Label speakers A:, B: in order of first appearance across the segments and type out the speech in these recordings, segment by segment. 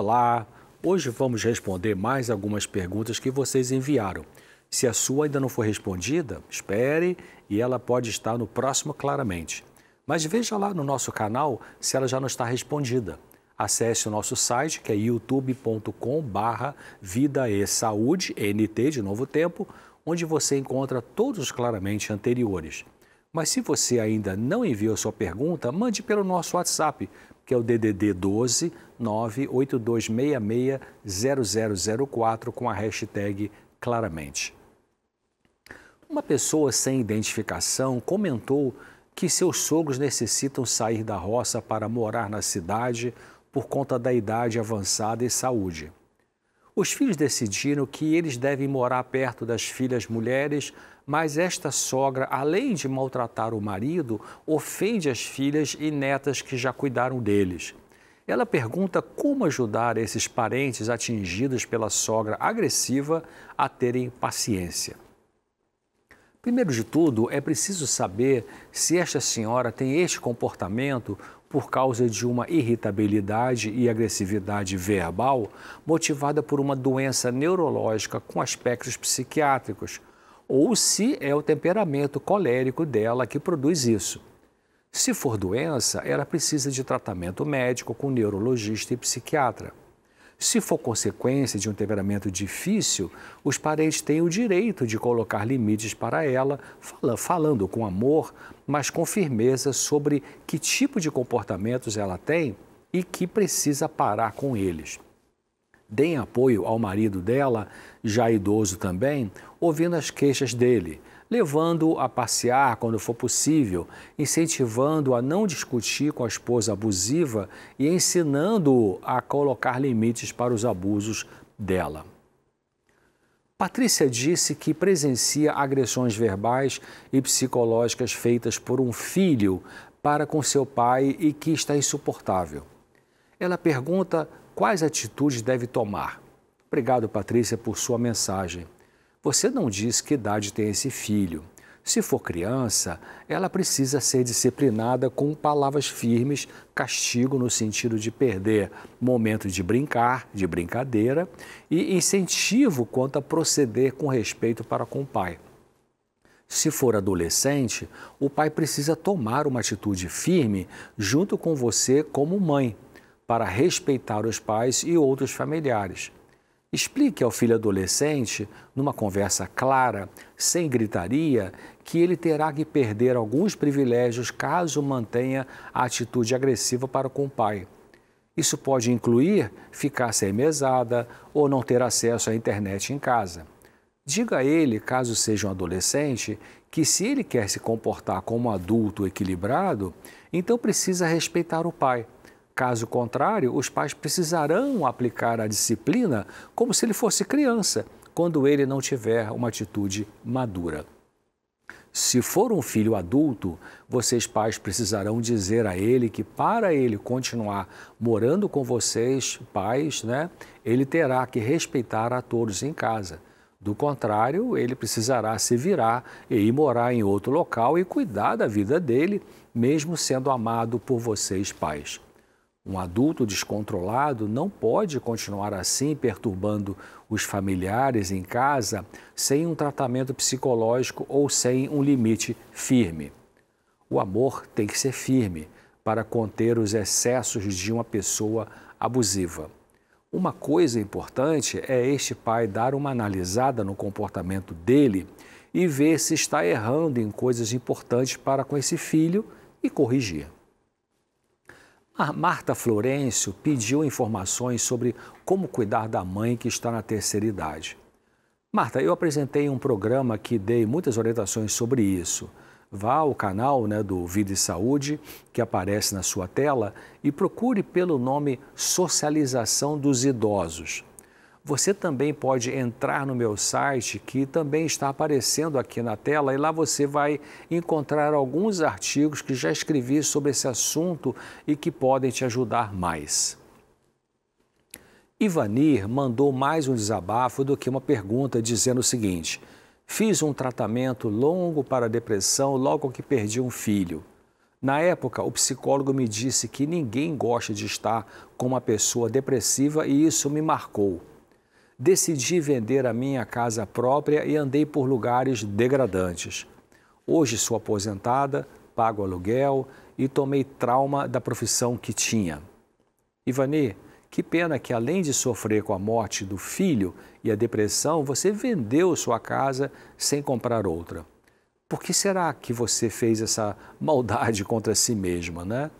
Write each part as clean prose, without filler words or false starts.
A: Olá! Hoje vamos responder mais algumas perguntas que vocês enviaram. Se a sua ainda não foi respondida, espere e ela pode estar no próximo Claramente. Mas veja lá no nosso canal se ela já não está respondida. Acesse o nosso site, que é youtube.com/Vida e Saúde, NT de Novo Tempo, onde você encontra todos os Claramente anteriores. Mas se você ainda não enviou sua pergunta, mande pelo nosso WhatsApp, que é o DDD 12 982660004 com a hashtag Claramente. Uma pessoa sem identificação comentou que seus sogros necessitam sair da roça para morar na cidade por conta da idade avançada e saúde. Os filhos decidiram que eles devem morar perto das filhas mulheres, mas esta sogra, além de maltratar o marido, ofende as filhas e netas que já cuidaram deles. Ela pergunta como ajudar esses parentes atingidos pela sogra agressiva a terem paciência. Primeiro de tudo, é preciso saber se esta senhora tem este comportamento por causa de uma irritabilidade e agressividade verbal motivada por uma doença neurológica com aspectos psiquiátricos, ou se é o temperamento colérico dela que produz isso. Se for doença, ela precisa de tratamento médico com neurologista e psiquiatra. Se for consequência de um temperamento difícil, os parentes têm o direito de colocar limites para ela, falando com amor, mas com firmeza sobre que tipo de comportamentos ela tem e que precisa parar com eles. Deem apoio ao marido dela, já idoso também, ouvindo as queixas dele, levando-o a passear quando for possível, incentivando-o a não discutir com a esposa abusiva e ensinando-o a colocar limites para os abusos dela. Patrícia disse que presencia agressões verbais e psicológicas feitas por um filho para com seu pai e que está insuportável. Ela pergunta quais atitudes deve tomar. Obrigado, Patrícia, por sua mensagem. Você não diz que idade tem esse filho. Se for criança, ela precisa ser disciplinada com palavras firmes, castigo no sentido de perder momento de brincar, de brincadeira, e incentivo quanto a proceder com respeito para com o pai. Se for adolescente, o pai precisa tomar uma atitude firme junto com você como mãe, para respeitar os pais e outros familiares. Explique ao filho adolescente, numa conversa clara, sem gritaria, que ele terá que perder alguns privilégios caso mantenha a atitude agressiva para com o pai. Isso pode incluir ficar sem mesada ou não ter acesso à internet em casa. Diga a ele, caso seja um adolescente, que se ele quer se comportar como um adulto equilibrado, então precisa respeitar o pai. Caso contrário, os pais precisarão aplicar a disciplina como se ele fosse criança, quando ele não tiver uma atitude madura. Se for um filho adulto, vocês pais precisarão dizer a ele que para ele continuar morando com vocês, pais, ele terá que respeitar a todos em casa. Do contrário, ele precisará se virar e ir morar em outro local e cuidar da vida dele, mesmo sendo amado por vocês, pais. Um adulto descontrolado não pode continuar assim perturbando os familiares em casa sem um tratamento psicológico ou sem um limite firme. O amor tem que ser firme para conter os excessos de uma pessoa abusiva. Uma coisa importante é este pai dar uma analisada no comportamento dele e ver se está errando em coisas importantes para com esse filho e corrigir. A Marta Florencio pediu informações sobre como cuidar da mãe que está na terceira idade. Marta, eu apresentei um programa que dei muitas orientações sobre isso. Vá ao canal do Vida e Saúde, que aparece na sua tela, e procure pelo nome Socialização dos Idosos. Você também pode entrar no meu site, que também está aparecendo aqui na tela, e lá você vai encontrar alguns artigos que já escrevi sobre esse assunto e que podem te ajudar mais. Ivanir mandou mais um desabafo do que uma pergunta, dizendo o seguinte: fiz um tratamento longo para a depressão logo que perdi um filho. Na época, o psicólogo me disse que ninguém gosta de estar com uma pessoa depressiva e isso me marcou. Decidi vender a minha casa própria e andei por lugares degradantes. Hoje sou aposentada, pago aluguel e tomei trauma da profissão que tinha. Ivani, que pena que além de sofrer com a morte do filho e a depressão, você vendeu sua casa sem comprar outra. Por que será que você fez essa maldade contra si mesma, né?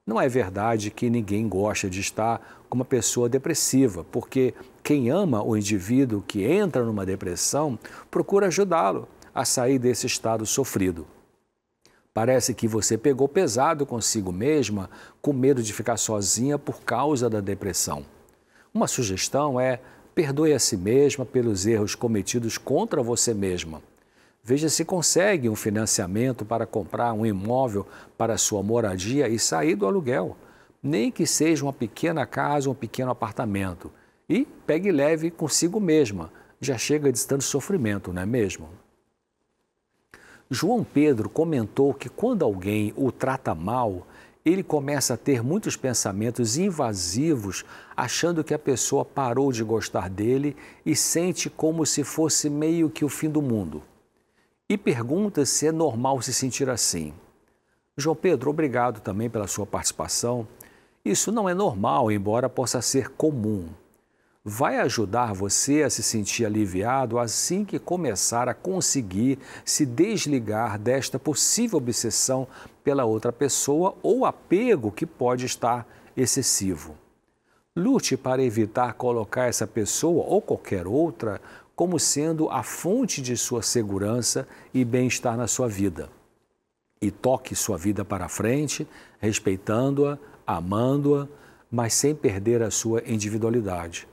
A: Não é verdade que ninguém gosta de estar com uma pessoa depressiva, porque quem ama o indivíduo que entra numa depressão procura ajudá-lo a sair desse estado sofrido. Parece que você pegou pesado consigo mesma, com medo de ficar sozinha por causa da depressão. Uma sugestão é: perdoe a si mesma pelos erros cometidos contra você mesma. Veja se consegue um financiamento para comprar um imóvel para sua moradia e sair do aluguel, nem que seja uma pequena casa ou um pequeno apartamento. E pegue leve consigo mesma, já chega de tanto sofrimento, não é mesmo? João Pedro comentou que quando alguém o trata mal, ele começa a ter muitos pensamentos invasivos, achando que a pessoa parou de gostar dele e sente como se fosse meio que o fim do mundo. E pergunta se é normal se sentir assim. João Pedro, obrigado também pela sua participação. Isso não é normal, embora possa ser comum. Vai ajudar você a se sentir aliviado assim que começar a conseguir se desligar desta possível obsessão pela outra pessoa ou apego que pode estar excessivo. Lute para evitar colocar essa pessoa ou qualquer outra como sendo a fonte de sua segurança e bem-estar na sua vida. E toque sua vida para frente, respeitando-a, amando-a, mas sem perder a sua individualidade.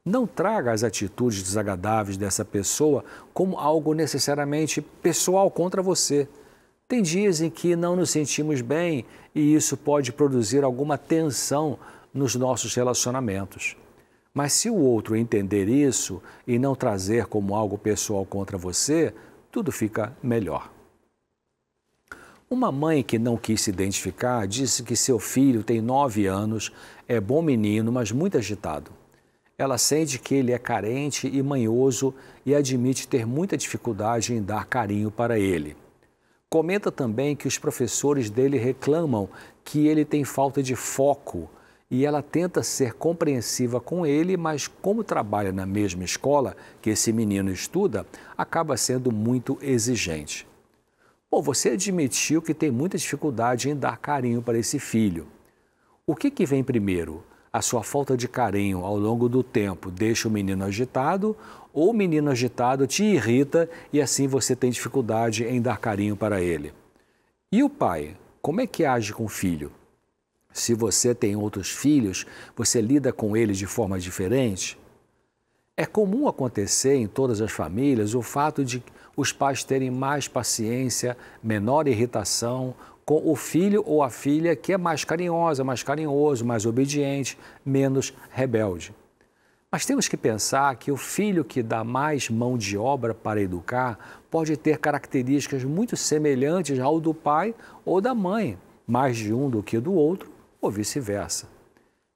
A: Não traga as atitudes desagradáveis dessa pessoa como algo necessariamente pessoal contra você. Tem dias em que não nos sentimos bem e isso pode produzir alguma tensão nos nossos relacionamentos. Mas se o outro entender isso e não trazer como algo pessoal contra você, tudo fica melhor. Uma mãe que não quis se identificar disse que seu filho tem 9 anos, é bom menino, mas muito agitado. Ela sente que ele é carente e manhoso e admite ter muita dificuldade em dar carinho para ele. Comenta também que os professores dele reclamam que ele tem falta de foco e ela tenta ser compreensiva com ele, mas como trabalha na mesma escola que esse menino estuda, acaba sendo muito exigente. Bom, você admitiu que tem muita dificuldade em dar carinho para esse filho. O que vem primeiro? A sua falta de carinho ao longo do tempo deixa o menino agitado ou o menino agitado te irrita e assim você tem dificuldade em dar carinho para ele? E o pai, como é que age com o filho? Se você tem outros filhos, você lida com eles de forma diferente? É comum acontecer em todas as famílias o fato de os pais terem mais paciência, menor irritação com o filho ou a filha que é mais carinhosa, mais carinhoso, mais obediente, menos rebelde. Mas temos que pensar que o filho que dá mais mão de obra para educar pode ter características muito semelhantes ao do pai ou da mãe, mais de um do que do outro, ou vice-versa.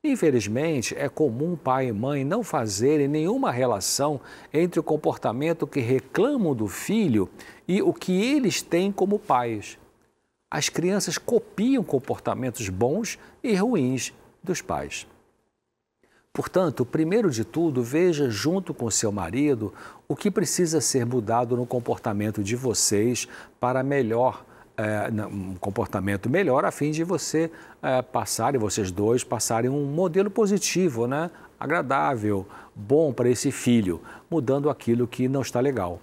A: Infelizmente, é comum pai e mãe não fazerem nenhuma relação entre o comportamento que reclamam do filho e o que eles têm como pais. As crianças copiam comportamentos bons e ruins dos pais. Portanto, primeiro de tudo, veja junto com seu marido o que precisa ser mudado no comportamento de vocês para um comportamento melhor, a fim de vocês dois passarem um modelo positivo, né? Agradável, bom para esse filho, mudando aquilo que não está legal.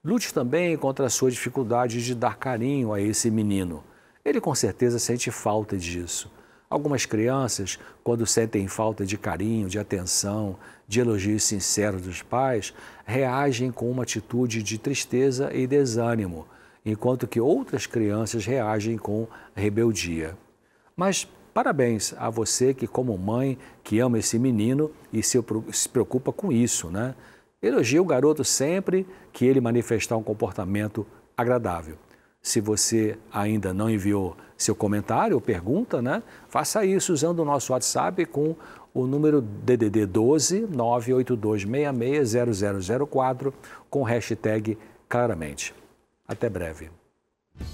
A: Lute também contra a sua dificuldade de dar carinho a esse menino. Ele com certeza sente falta disso. Algumas crianças, quando sentem falta de carinho, de atenção, de elogios sinceros dos pais, reagem com uma atitude de tristeza e desânimo, enquanto que outras crianças reagem com rebeldia. Mas parabéns a você que, como mãe, que ama esse menino e se preocupa com isso, né? Elogie o garoto sempre que ele manifestar um comportamento agradável. Se você ainda não enviou seu comentário ou pergunta, né, faça isso usando o nosso WhatsApp com o número DDD 12 982660004 com o hashtag Claramente. Até breve.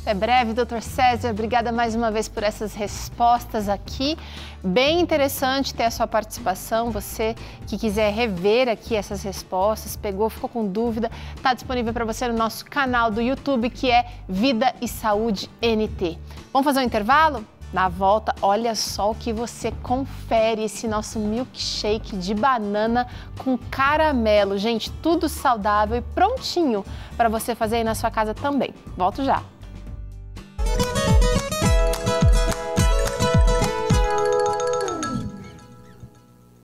B: Até breve, Dr. César. Obrigada mais uma vez por essas respostas aqui. Bem interessante ter a sua participação. Você que quiser rever aqui essas respostas, ficou com dúvida, está disponível para você no nosso canal do YouTube, que é Vida e Saúde NT. Vamos fazer um intervalo? Na volta, olha só o que você confere, esse nosso milkshake de banana com caramelo. Gente, tudo saudável e prontinho para você fazer aí na sua casa também. Volto já.